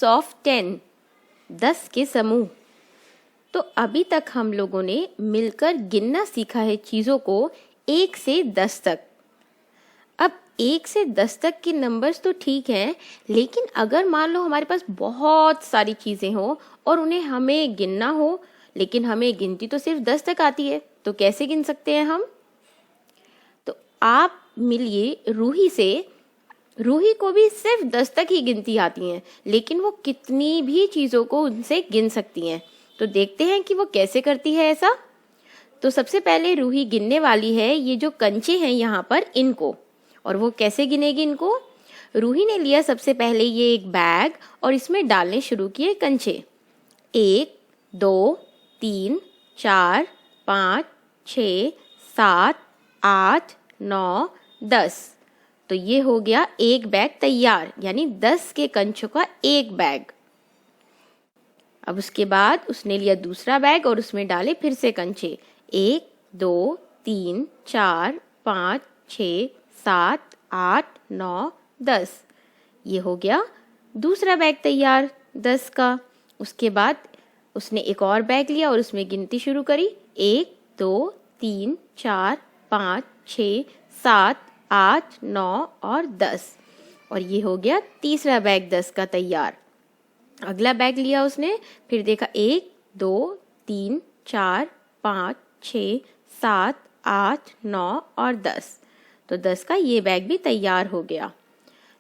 Groups of 10, 10 के समूह। तो अभी तक हम लोगों ने मिलकर गिनना सीखा है चीज़ों को 1 से 10 तक। अब 1 से 10 तक के नंबर्स तो ठीक हैं, लेकिन अगर मान लो हमारे पास बहुत सारी चीज़ें हो और उन्हें हमें गिनना हो, लेकिन हमें गिनती तो सिर्फ 10 तक आती है, तो कैसे गिन सकते हैं हम? तो आप मिलिए रूही से। रूही को भी सिर्फ 10 तक ही गिनती आती हैं, लेकिन वो कितनी भी चीज़ों को उनसे गिन सकती हैं। तो देखते हैं कि वो कैसे करती है ऐसा। तो सबसे पहले रूही गिनने वाली है ये जो कंचे हैं यहाँ पर, इनको। और वो कैसे गिनेगी इनको? रूही ने लिया सबसे पहले ये एक बैग और इसमें डालने शुरू किए कंचे। 1, 2, 3, 4, 5, 6, 7, 8, 9, 10। तो ये हो गया एक बैग तैयार, यानी 10 के कंचों का एक बैग। अब उसके बाद उसने लिया दूसरा बैग और उसमें डाले फिर से कंचे। 1, 2, 3, 4, 5, 6, 7, 8, 9, 10। ये हो गया दूसरा बैग तैयार 10 का। उसके बाद उसने एक और बैग लिया और उसमें गिनती शुरू करी। 1, 2, 3, 4, 5, 6, 7, 8, 9 और 10। और ये हो गया तीसरा बैग 10 का तैयार। अगला बैग लिया उसने, फिर देखा 1, 2, 3, 4, 5, 6, 7, 8, 9 और 10। तो 10 का ये बैग भी तैयार हो गया।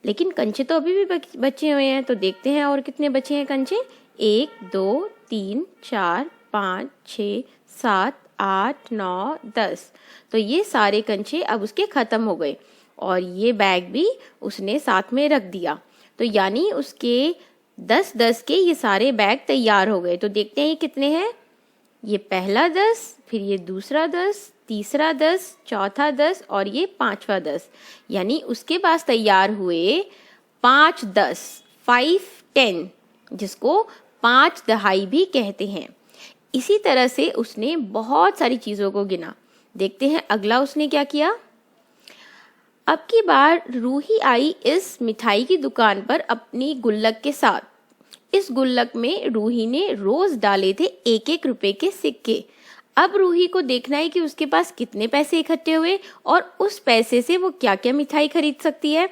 लेकिन कंचे तो अभी भी बचे हुए हैं, तो देखते हैं और कितने बचे हैं कंचे। 1, 2, 3, 4, 5, 6, 7, 8, 9, 10। तो ये सारे कंचे अब उसके खत्म हो गए और ये बैग भी उसने साथ में रख दिया। तो यानी उसके 10-10 के ये सारे बैग तैयार हो गए। तो देखते हैं ये कितने हैं। ये पहला 10, फिर ये दूसरा 10, तीसरा 10, चौथा 10 और ये पांचवा 10। यानी उसके पास तैयार हुए 5 10, 5 10, जिसको 5 दहाई भी कहते हैं। इसी तरह से उसने बहुत सारी चीज़ों को गिना। देखते हैं अगला उसने क्या किया। अब की बार रूही आई इस मिठाई की दुकान पर अपनी गुल्लक के साथ। इस गुल्लक में रूही ने रोज डाले थे 1-1 रुपए के सिक्के। अब रूही को देखना है कि उसके पास कितने पैसे इकट्ठे हुए और उस पैसे से वो क्या क्या मिठाई खरीद सकती है।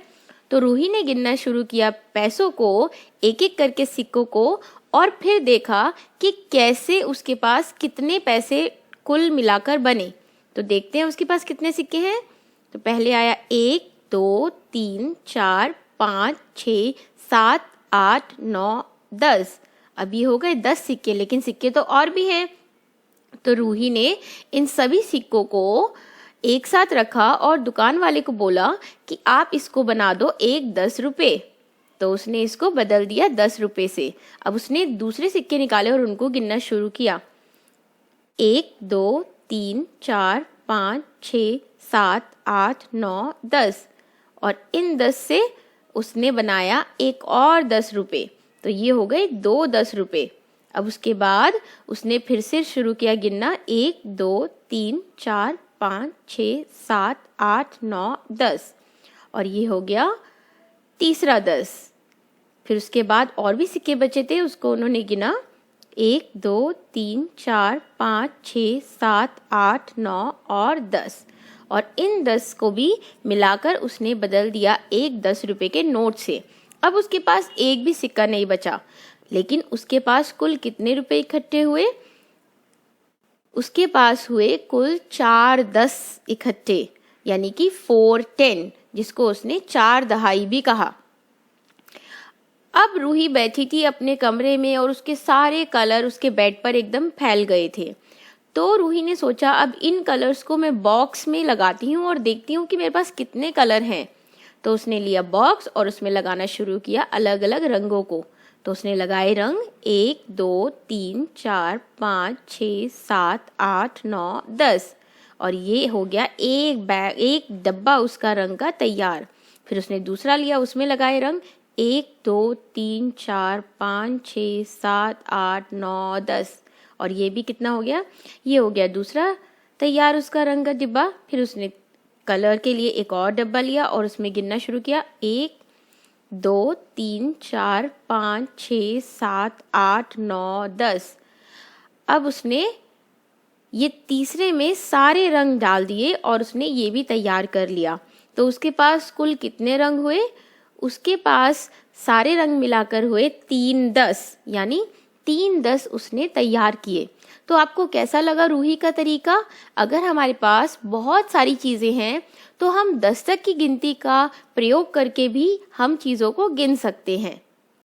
तो रूही ने गिनना शुरू किया पैसों को, 1-1 करके सिक्कों को, और फिर देखा कि कैसे उसके पास कितने पैसे कुल मिलाकर बने। तो देखते हैं उसके पास कितने सिक्के हैं। तो पहले आया 1, 2, 3, 4, 5, 6, 7, 8, 9, 10। अभी हो गए 10 सिक्के, लेकिन सिक्के तो और भी हैं। तो रूही ने इन सभी सिक्कों को एक साथ रखा और दुकान वाले को बोला कि आप इसको बना दो 1 10 रुपए। तो उसने इसको बदल दिया 10 रुपए से। अब उसने दूसरे सिक्के निकाले और उनको गिनना शुरू किया। 1, 2, 3, 4, 5, 6, 7, 8, 9, 10। और इन 10 से उसने बनाया एक और 10 रुपए। तो ये हो गए 2 10 रुपए। अब उसके बाद उसने फिर से शुरू किया गिनना। 1, 2, 3, 4, 5, 6, 7, 8, 9, 10। और ये हो गया तीसरा 10। फिर उसके बाद और भी सिक्के बचे थे, उसको उन्होंने गिना। 1, 2, 3, 4, 5, 6, 7, 8, 9 और 10। और इन 10 को भी मिलाकर उसने बदल दिया एक 10 रुपए के नोट से। अब उसके पास एक भी सिक्का नहीं बचा, लेकिन उसके पास कुल कितने रुपए इकट्ठे हुए? उसके पास हुए कुल 4 10 इकट्ठे, यानी कि 4 10, जिसको उसने 4 दहाई भी कहा। अब रूही बैठी थी अपने कमरे में और उसके सारे कलर उसके बेड पर एकदम फैल गए थे। तो रूही ने सोचा अब इन कलर्स को मैं बॉक्स में लगाती हूँ और देखती हूँ कि मेरे पास कितने कलर हैं। तो उसने लिया बॉक्स और उसमें लगाना शुरू किया अलग अलग रंगों को। तो उसने लगाए रंग 1, 2, 3, 4, 5, 6, 7, 8, 9, 10। और ये हो गया एक डब्बा उसका रंग का तैयार। फिर उसने दूसरा लिया, उसमें लगाए रंग 1, 2, 3, 4, 5, 6, 7, 8, 9, 10। और ये भी कितना हो गया? ये हो गया दूसरा तैयार उसका रंग का डिब्बा। फिर उसने कलर के लिए एक और डब्बा लिया और उसमें गिनना शुरू किया। 1, 2, 3, 4, 5, 6, 7, 8, 9, 10। अब उसने ये तीसरे में सारे रंग डाल दिए और उसने ये भी तैयार कर लिया। तो उसके पास कुल कितने रंग हुए? उसके पास सारे रंग मिलाकर हुए 3 10, यानी 3 10 उसने तैयार किए। तो आपको कैसा लगा रूही का तरीका? अगर हमारे पास बहुत सारी चीजें हैं तो हम 10 तक की गिनती का प्रयोग करके भी हम चीजों को गिन सकते हैं।